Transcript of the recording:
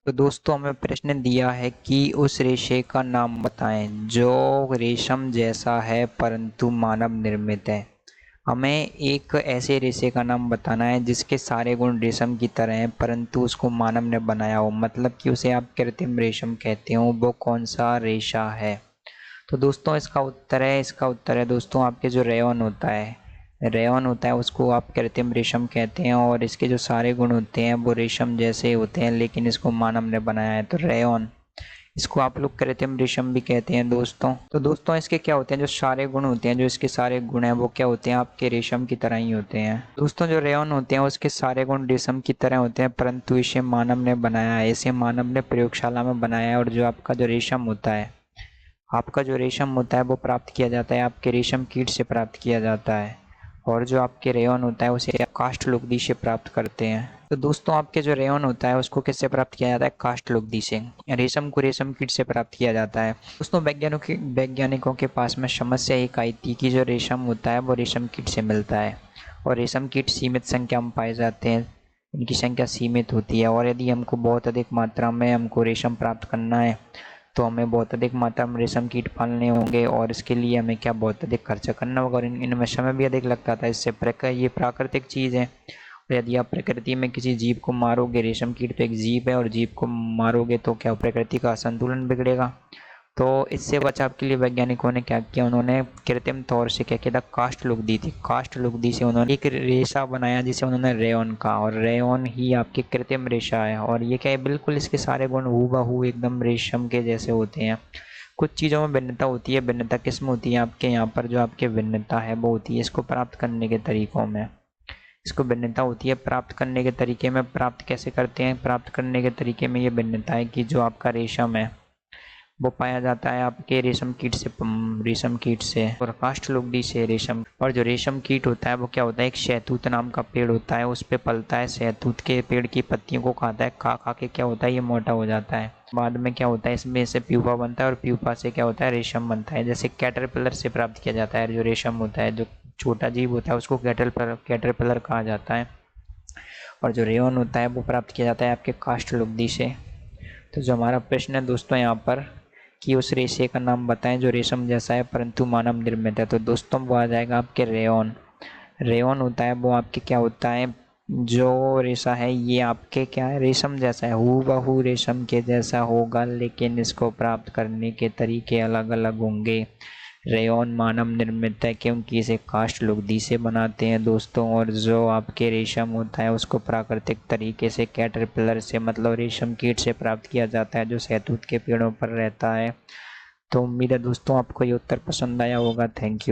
तो दोस्तों हमें प्रश्न दिया है कि उस रेशे का नाम बताएं जो रेशम जैसा है परंतु मानव निर्मित है। हमें एक ऐसे रेशे का नाम बताना है जिसके सारे गुण रेशम की तरह हैं परंतु उसको मानव ने बनाया हो, मतलब कि उसे आप कृत्रिम रेशम कहते हो। वो कौन सा रेशा है? तो दोस्तों इसका उत्तर है दोस्तों आपके जो रेयॉन होता है उसको आप कृत्रिम रेशम कहते हैं, और इसके जो सारे गुण होते हैं वो रेशम जैसे ही होते हैं, लेकिन इसको मानव ने बनाया है। तो रेयॉन, इसको आप लोग कृत्रिम रेशम भी कहते हैं दोस्तों। तो दोस्तों इसके क्या होते हैं, जो सारे गुण होते हैं, जो इसके सारे गुण हैं वो क्या होते हैं, आपके रेशम की तरह ही होते हैं। दोस्तों जो रेयॉन होते हैं उसके सारे गुण रेशम की तरह होते हैं, परंतु इसे मानव ने बनाया है, इसे मानव ने प्रयोगशाला में बनाया है। और जो आपका जो रेशम होता है वो प्राप्त किया जाता है आपके रेशम कीट से प्राप्त किया जाता है। और जो आपके रेयॉन होता है उसे आप काष्ठ लुगदी से प्राप्त करते हैं। तो दोस्तों आपके जो रेयॉन होता है उसको किससे प्राप्त किया जाता है? काष्ठ लुगदी से। रेशम को रेशम कीट से प्राप्त किया जाता है। दोस्तों वैज्ञानिकों के पास में समस्या एक आई थी कि जो रेशम होता है वो रेशम कीट से मिलता है, और रेशम कीट सीमित संख्या में पाए जाते हैं, इनकी संख्या सीमित होती है। और यदि हमको बहुत अधिक मात्रा में हमको रेशम प्राप्त करना है तो हमें बहुत अधिक मात्रा में रेशम कीट पालने होंगे, और इसके लिए हमें क्या बहुत अधिक खर्चा करना होगा, और इनमें समय भी अधिक लगता था। ये प्राकृतिक चीज़ है, और यदि आप प्रकृति में किसी जीव को मारोगे, रेशम कीट तो एक जीव है, और जीव को मारोगे तो क्या प्रकृति का संतुलन बिगड़ेगा। तो इससे बचाव के लिए वैज्ञानिकों ने क्या किया, उन्होंने कृत्रिम तौर से क्या किया था, काष्ठ लुगदी थी, काष्ठ लुगदी से उन्होंने एक रेशा बनाया जिसे उन्होंने रेयॉन कहा, और रेयॉन ही आपकी कृत्रिम रेशा है। और ये क्या है, बिल्कुल इसके सारे गुण हूबहू एकदम रेशम के जैसे होते हैं। कुछ चीज़ों में भिन्नता होती है। भिन्नता किस में होती है? आपके यहाँ पर जो आपके भिन्नता है वो होती है इसको प्राप्त करने के तरीकों में। इसको भिन्नता होती है प्राप्त करने के तरीके में। प्राप्त कैसे करते हैं? प्राप्त करने के तरीके में ये भिन्नता है कि जो आपका रेशम है वो पाया जाता है आपके रेशम कीट से और काष्ठ लुगदी से रेशम। और जो रेशम कीट होता है वो क्या होता है, एक शहतूत नाम का पेड़ होता है, उस पे पलता है। शहतूत के पेड़ की पत्तियों को खाता है, खा खा के क्या होता है, ये मोटा हो जाता है। बाद में क्या होता है, इसमें से प्यूपा बनता है, और प्यूपा से क्या होता है, रेशम बनता है। जैसे कैटरपिलर से प्राप्त किया जाता है जो रेशम होता है, जो छोटा जीव होता है उसको कैटरपिलर कहा जाता है। और जो रेयॉन होता है वो प्राप्त किया जाता है आपके काष्ठ लुगदी से। तो जो हमारा प्रश्न है दोस्तों यहाँ पर कि उस रेशे का नाम बताएं जो रेशम जैसा है परंतु मानव निर्मित है, तो दोस्तों वो आ जाएगा आपके रेयॉन। रेयॉन होता है वो आपके क्या होता है, जो रेशा है ये आपके क्या है, रेशम जैसा है, हूबहू रेशम के जैसा होगा, लेकिन इसको प्राप्त करने के तरीके अलग अलग होंगे। रेयॉन मानव निर्मित है क्योंकि इसे काष्ठ लुगदी से बनाते हैं दोस्तों, और जो आपके रेशम होता है उसको प्राकृतिक तरीके से कैटरपिलर से मतलब रेशम कीट से प्राप्त किया जाता है जो शहतूत के पेड़ों पर रहता है। तो उम्मीद है दोस्तों आपको ये उत्तर पसंद आया होगा। Thank you.